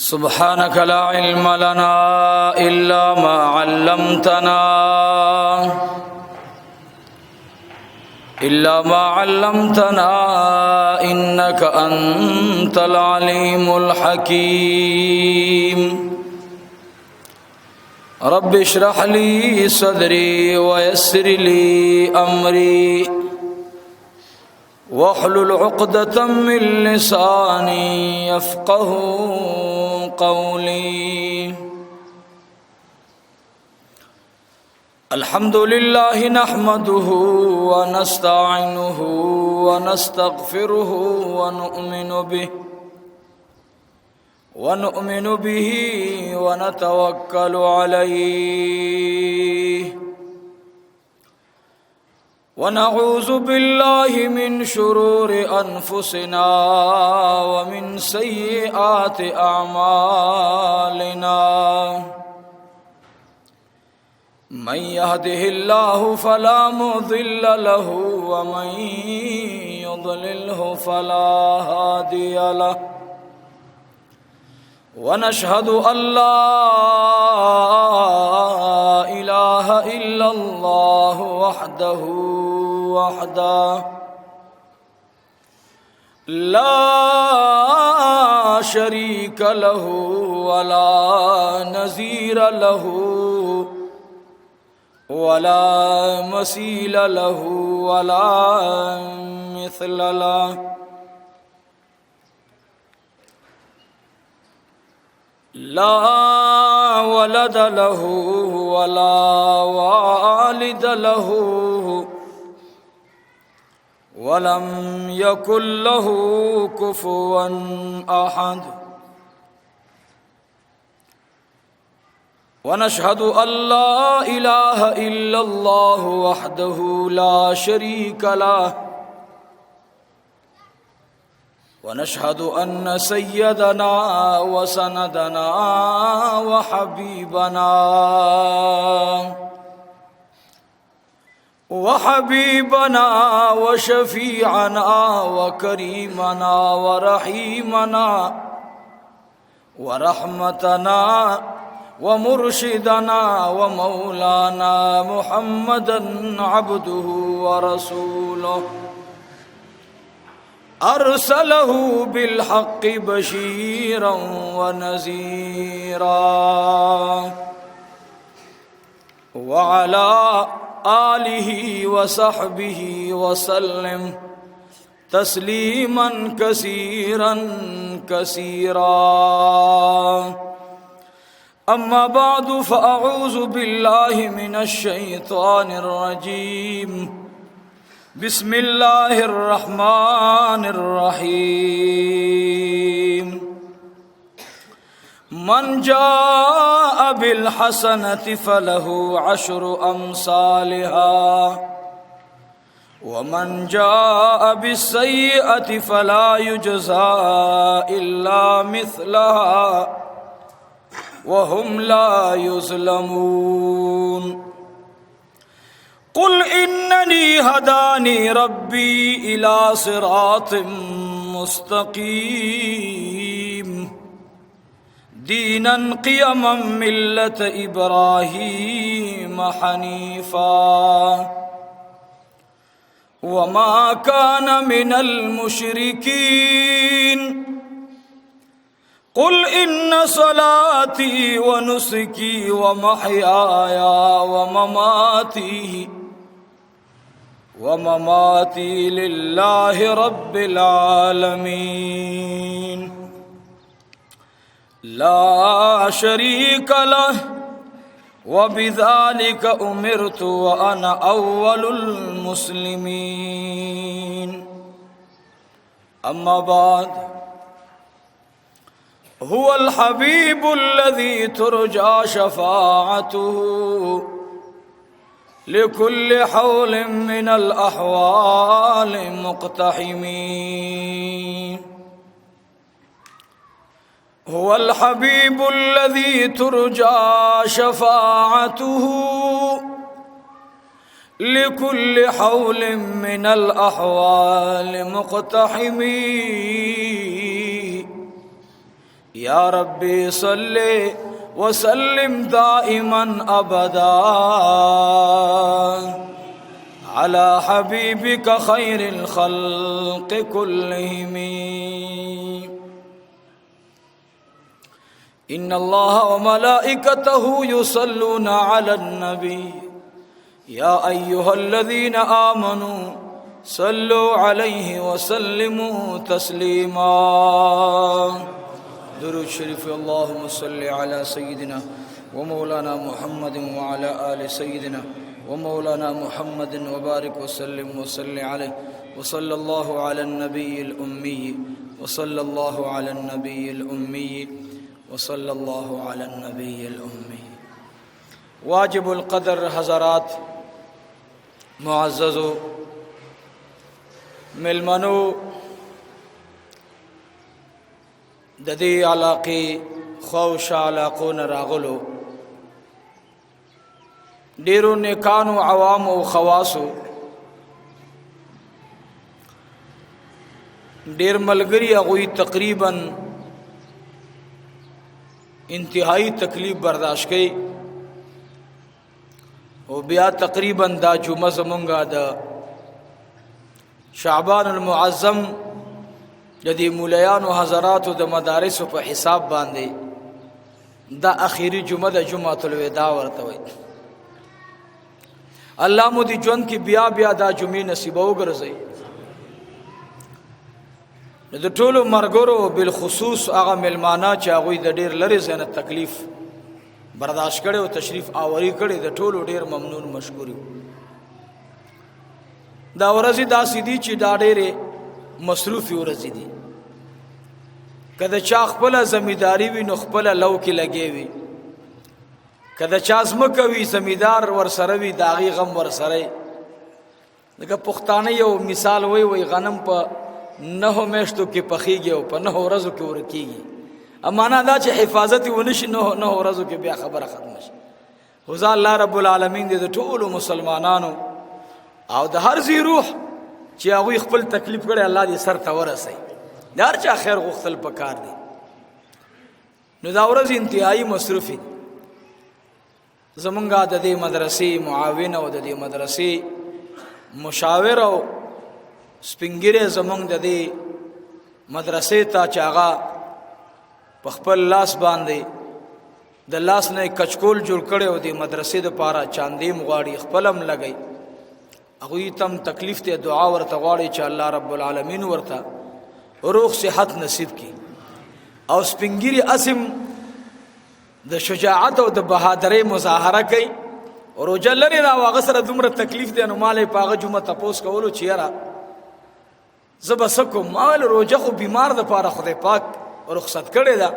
سبحانك لا علم لنا إلا ما علمتنا إنك أنت العليم الحكيم رب اشرح لي صدري ويسر لي أمري واحلل عقدة من لساني يفقه قولي الحمد لله نحمده ونستعينه ونستغفره ونؤمن به ونتوكل عليه ونعوذ بالله من شرور أنفسنا ومن سيئات أعمالنا من يهده الله فلا مضل له ومن يضلله فلا هادي له ونشهد أن لا إله إلا الله وحده لا شريك له ولا نظير له ولا مثيل له ولا مثل له لا ولد له ولا والد له ولم يكن له كفوا أحد ونشهد أن لا إله إلا الله وحده لا شريك له ونشهد أن سيدنا وسندنا وحبيبنا وشفيعنا وكريمنا ورحيمنا ورحمتنا ومرشدنا ومولانا محمدا عبده ورسوله أرسله بالحق بشيرا ونذيرا وعلى آله وصحبه وسلم تسليما كثيرا أما بعد فأعوذ بالله من الشيطان الرجيم بسم الله الرحمن الرحيم من جاء بالحسنة فله عشر أمثالها ومن جاء بالسيئة فلا يجزى إلا مثلها وهم لا يظلمون قل إنني هداني ربي إلى صراط مستقيم دينا قيما ملة إبراهيم حنيفا وما كان من المشركين قل إن صلاتي ونسكي ومحياي ومماتي لله رب العالمين لا شريك له وبذلك أمرت وأنا أول المسلمين أما بعد هو الحبيب الذي ترجى شفاعته لكل حول من الأحوال مقتحمين هو الحبيب الذي ترجى شفاعته لكل حول من الأحوال مقتحمين या रब्बी सल्ले वसल्लिम दाइमन अबदा अला हबीबिका खैरिल खल्क़ कुल्लिहिम। इन्नल्लाह व मलाइकतहु युसल्लूना अलन नबी या अय्युहल्लज़ीना आमनू सल्लु अलैहि व सल्लिमू तस्लीमा। दुरूद शरीफ अल्लाहुम्मा सल्लि अला सय्यिदिना व मौलाना मुहम्मदिन व अला आलि सय्यिदिना व मौलाना मुहम्मदिन व बारिक व सल्लिम व सल्लि अलैहि व सल्लल्लाहु अला नबिय्यिल उम्मी व सल्लल्लाहु अला नबिय्यिल उम्मी व सल्लल्लाहु अला नबिय्यिल उम्मी। वाजिबुल क़द्र हज़रात, मुअज़्ज़ज़ो मिलमनो, ददी आलाक़ी ख़ौश आलाक़ो न रागलो, डेरो नेकानो अवामो ख़वासो, डेर मलगरी अगुई तकरीबन इंतहाई तकलीफ बर्दाश्त कई और बिया तकरीबन दा जुमा ज़मुंगा दा शाबान मुअज़्ज़म जदी मुलयान व हज़रात द मदारिस पर हिसाब बांधे दा आखिरी जुमा दा जुमातुल विदा वर्तवे। अल्लाह मुदी जोन की बिया बिया दा जुमी नसीबो गर्ज़ई। द टोलो मरगरो बिलखुसूस आगा मिलमाना चागुई द डेर लरे ज़ैन तकलीफ बर्दाश्त करे और तशरीफ़ आवरी करे द टोलो डेर ममनून मशकूरी। दा वरज़ी दा सीधी ची दा डेरे मसरूफ़ी वरज़ी दी कद चा खपला ज़मींदारी वी नु खपला लव की लगे वी, कद चा ज़मका वी ज़मींदार वरसरे वी दागी गम वरसरे। लगा पुख्ताने यो मिसाल वही वही गनम पर नहो मेश्तो के पखीगे और पर नहो रज़ो के उरकीगी। अमाना दा चे हिफाजत वनिश नहो रज़ो के बिया खबर ख़त्मश। हुज़ा अल्लाह रब्बुल आलमीन दे ठोलो मुसलमानानो आओ द हर ज़ी रूह चे आगुई खपल तकलीफ करे अल्लाह दी सर तवरसई दार चा खैर गुख्तल पकार दी। नुदावरज़ इंतहाई मसरूफ़ी ज़मुंगा ददे मदरसे मुआविन और ददे मदरसे मुशाविर और स्पिंगिरे ज़मुंग ददे मदरसे ता चागा पखपल लास बांधे द लास ने कचकोल जुड़ करे और दे मदरसे द पारा चांदी मुगाड़ी खपलम लगई। अगुई तम तकलीफ ते दुआ वर्ता वाड़ी चा अल्लाह रब्बुल आलमीन वर्ता रूह सेहत नसीब की और स्पिंगिरी असिम द शुजाअत और द बहादरे मुजाहरा कई और जल्लरे रा वागसर दुमर तकलीफ दे अनुमाले पाग जुमा तपोस कवलो चियरा जब सको माल रोजा को बीमार द पारा खुदे पाक और रुखसत करे दा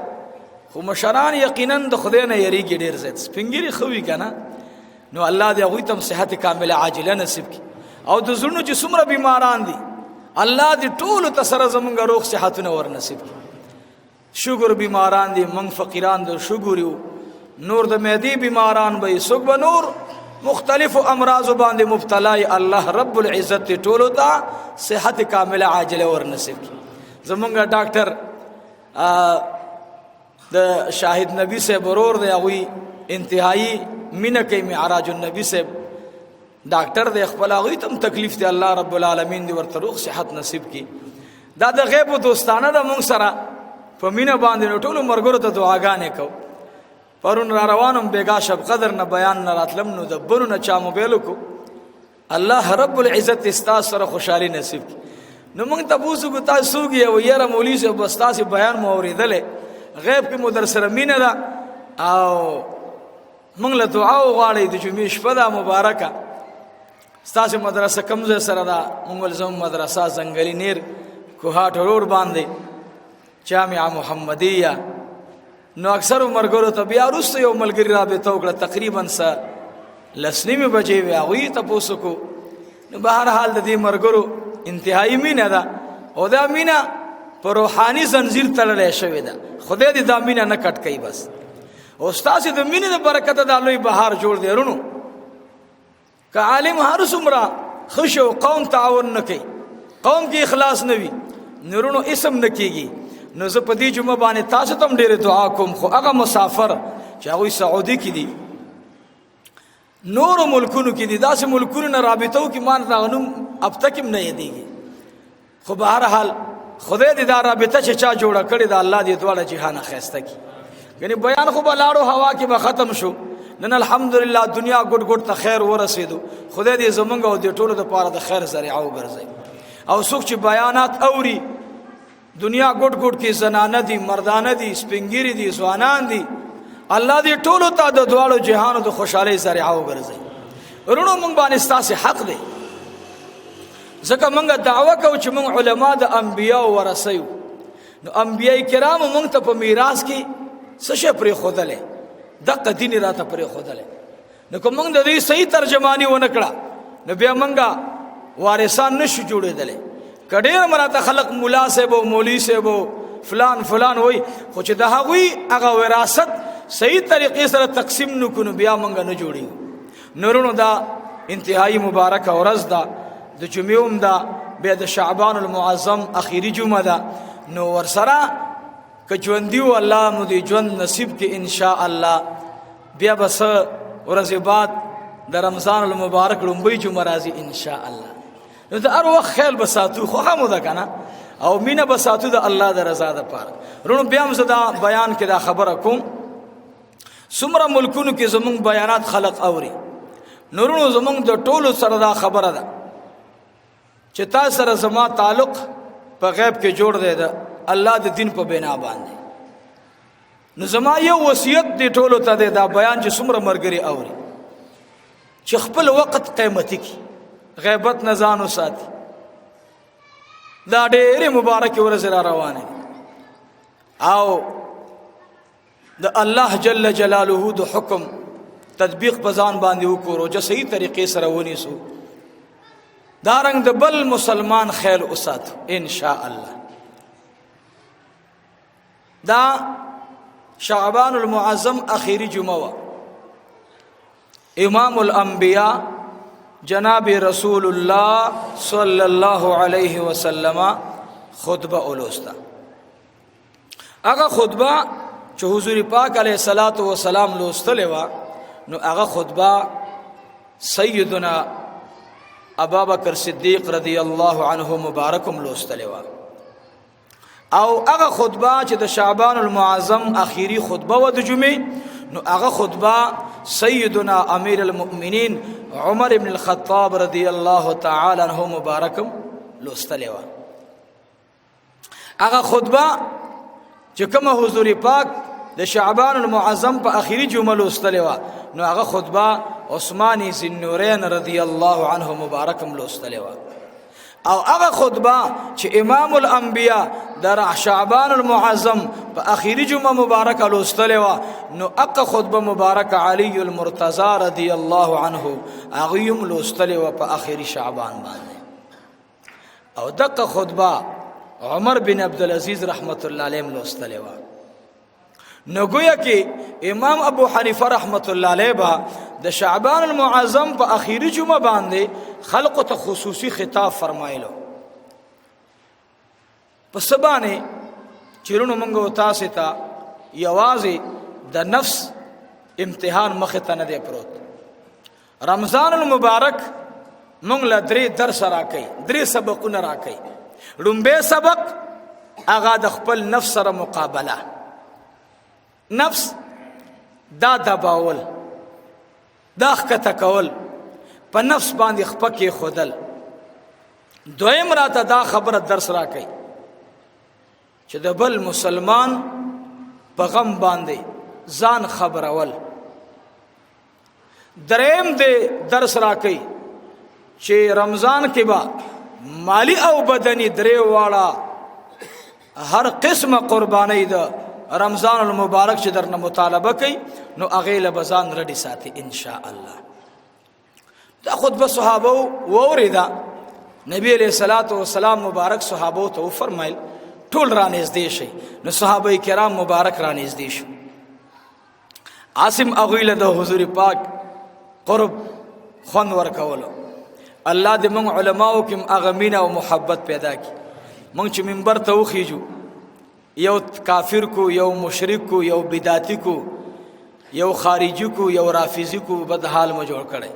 खु मशरान यकीनन द खुदे ने यरीगी डेर ज़ैत स्पिंगिरी खुवी कना नो अल्लाह दे अगुई तम सेहत कामिला आजिला नसीब की और द जुर्नु जी सुमरा बीमारान दी अल्लाह दी टोल तसर ज़मुंगा रोग सेहत न और नसीब की। शुगर बीमारान दी मंग फ़कीरान दो शुगरियो नूर द मेदी बीमारान बई सुग बनूर मुख्तलिफ अमराज बांधे मुब्तलाई अल्लाह रब्बुल इज़्ज़त टोलो ता सेहत कामिला आजिला और नसीब की। ज़मुंगा डॉक्टर द शाहिद नबी से बरोर दे अगुई इंतहाई मिन के मिअराजुन नबी से डॉक्टर दे अखबला हुई तम तकलीफ दे अल्लाह रब्बुल आलमीन दे वर्त रूह सेहत नसीब की। दादा गैब दोस्ताना दा मुंग सरा फमीना बांधे नो टोलो मरगुर द दुआगाने को परुन रा रवानम बेगा शब कदर न बयान न रातलम नु दब्बनु न चा मोबाइल को अल्लाह रब्बुल इज़्ज़त इस्ता सर खुशहाली नसीब की। नु मुंग तबूसु को ता सूगी वो यारा मौली से बस्ता से बयान मोरिदले गैब के मुदरसर मीना दा आओ मुंग ल दुआ वाले द जुमिश फदा मुबारका स्तासे मदरसा कमज़े सरदा मंगल ज़म मदरसा जंगली नीर कुहाट रोड बांधे जामिया मुहम्मदिया नो अक्सर मरगरो तबिया रुस यो मलगिरी राबे तोकड़ा तकरीबन सा लसनी में बजे वे हुई तपोसो को बहर हाल दी मरगरो इंतहाई मीना दा ओदा मीना पर रूहानी जंजीर तलले शवेदा खुदे दी दा मीना न कट कई बस उस्ताद द मीने द बरकत दालोई बहार जोड़ दे रुनो का आलिम हर सुमरा खुशो कौम ताउन न कई कौम की इखलास नवी निरुनो इसम न कीगी نو زه په دې جمعه باندې تاسو ته ډېر دعا کوم خو هغه مسافر چې هغه سعودي کې دي نور ملکونو کې دي داسې ملکونو نه رابطو کې مان راغنم اب تک هم نه یادېږي خو به هر حال خدای دې دا رابطه چې چا جوړه کړې ده الله دې دواړه جهان ښایسته کړي یعنی بیان خو به لاړو هوا کې به ختم شو نن الحمدلله دنیا ګډ ګډ ته خیر ورسېدو خدای دې زمونږ او دې ټولو دپاره د خیر ذریعه وګرځوي او څوک چې بیانات اوري دنیا ګډ ګډ کې زنانه دي مردانه دي سپینګیري دي ځوانان دي الله دې ټولو ته د دواړو جهانو د خوشحالۍ ذریعه وګرځوي ورونو موږ باندې ستاسې حق دی ځکه موږ دعوه کوو چې موږ علما د انبیاو ورثه یو نو انبیاء کرامو موږ ته په میراث کې څه شی پرېښودلی دقه دین یې راته پرېښودلی نو که موږ د دې صحیح ترجماني ونه کړه نو بیا موږ وارثان نشو جوړېدلی که ډېر مراته خلق ملا صاحب او مولوي صاحب او فلان فلان وایي خو چې د هغوی هغه وراثت صحیح طریقې سره تقسیم نکړو نو بیا موږ نه جوړېږو نورونو دا انتهایی مبارکه ورځ ده د جمعې هم ده بیا د شعبان المعظم اخیری جمعه ده نو ورسره که ژوندي و الله مو دې ژوند نصیب کې انشاء الله بیا به څه ورځې بعد د رمضان المبارک لومبۍ جمعه راځي انشاء الله نو د هر وخت خیال به ساتو خوښه مو ده که نه او مینه به ساتو د الله د رضا دپاره رونو بیا هم زه دا بیان کې دا خبره کوم څومره ملکونو کې زمونږ بیانات خلق اوري نورونو زمونږ د ټولو سره دا خبره ده چې تا سره زما تعلق په غیب کې جوړ دی د الله د دین په بنا باندې نو زما یو وصیت دی ټولو ته دی دا بیان چې څومره ملګري اوري چې خپل وخت قیمتي کړي غیبت نه ځان وساتي دا ډېرې مبارکې ورځې را روانې او د الله جل جلاله د حکم تطبیق په ځان باندې وکړو چې صحیح طریقې سره ونیسو دارنګ د بل مسلمان خیال وساتو ان شاء الله دا شعبان المعظم اخیری جمعه امام الانبیاء جناب رسول الله صلی الله علیه وسلم خطبه اولوستا هغه خطبه چې حضور پاک علیه الصلاۃ والسلام لوستلې و نو هغه خطبه سیدنا ابوبکر صدیق رضی الله عنه مبارکم لوستلې و او هغه خطبه چې د شعبان المعظم اخیری خطبه و د جمعې نو هغه خطبه سیدنا امیر المؤمنین عمر بن الخطاب رضی الله تعالی عنہ مبارکم لوستلې و هغه خطبه چې کومه حضور پاک د شعبان المعظم په اخیری جمعه لوستلې و نو هغه خطبه عثماني ذوالنورین رضی الله عنه مبارکم لوستلې و او هغه خطبه چې امام الانبیاء در شعبان المعظم په اخیری جمعه مبارکه لوستلې و نو هغه خطبه مبارکه علی المرتضی رضی الله عنه هغه هم لوستلې و په اخیری شعبان باندې او دغه خطبه عمر بن عبدالعزیز رحمت الله علیه لوستلې و نو گویا کې امام ابو حنیفه رحمت الله علیه با د شعبان المعظم په اخیری جمعه باندې خلق ته خصوصي خطاب فرمایلو په سبانه چیرونو منغو تاسو ته یوازې د نفس امتحان مخ ته نه دی پروت رمضان المبارک مونږ له درې درس راکې درې سبقونه راکې لومبه سبق هغه د خپل نفس سره مقابله نفس دا دباول دا ښکته کول په نفس باندې خپکې خودل دویم راته دا خبره درس راکې چې د بل مسلمان په غم باندې ځان خبرول دریم دې درس راکې چې رمضان کې با مالی او بدنی درې واړه هر قسمه قرباني ده رمضان المبارک چې درنه مطالبه کوي نو هغه له بزان رډي ساتي ان شاء الله دا خطبه صحابه ووریدا نبی علیہ الصلوۃ والسلام مبارک صحابه ته فرمایل ټول را نږدې شي نو صحابه کرام مبارک را نږدې شو عاصم اغویل د حضور پاک قرب خون ورکولو الله دې موږ علماو کې اغمینه او محبت پیدا کړي موږ چې منبر ته وخیجو یو کافر کو، یو مشرک کو، یو بدعتی کو، یو خارجی کو، یو رافضی کو بد حال مو جوړ کړي.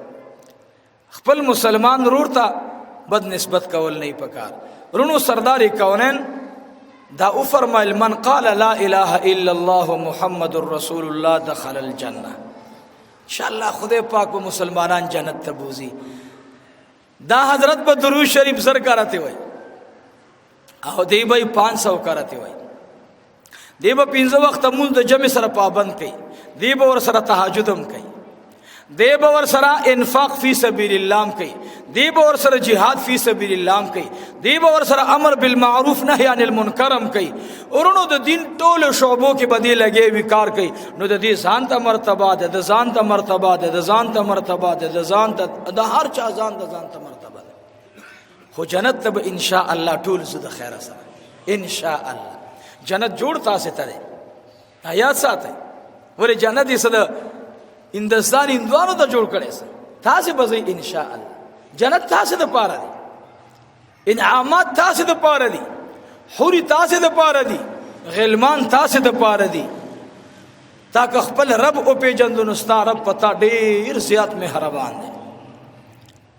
خپل مسلمان رور ته بد نسبت کول نه پکار. رونو سردار کونین دا او فرمایل من قال لا اله الا الله محمد رسول الله دخل الجنه. ان شاء الله خدای پاک و مسلمانان جنت ته بوزي. دا حضرت په درود شریف سر کرتے وای او دی به 500 کرتے وای. دی به 15 وخت مونږ د جمع سره پابند کړي. دی به ور سره تهجد هم کوي. دی به ور سره انفاق فی سبیل الله هم کوي. دی به ور سره jihad فی سبیل الله هم کوي. دی به ور سره امر بالمعروف نهی عن المنکر هم کوي. ورونو د دین ټول شعبو کې بدی لګي وکار کوي. نو د دې ځان ته مرتبه ده، د ځان ته مرتبه ده، د ځان ته مرتبه ده، د ځان ته د هر چا ځان د ځان ته مرتبه ده. خو جنت ته به ان شاء الله ټول زه د خیر سره ان شاء الله جنت جوړ تاسو ته ده. آیات ساتي ور جنت یې صد هندستان هندوانو ته جوړ کړي تاسو به ان شاء الله جنت تاسو د پاره دي، انعامات تاسو د پاره دي، حوري تاسو د پاره دي، غلمان تاسو د پاره دي. تا که خپل رب او پیجندون استا رب پتا ډیر زیات مهربان دی.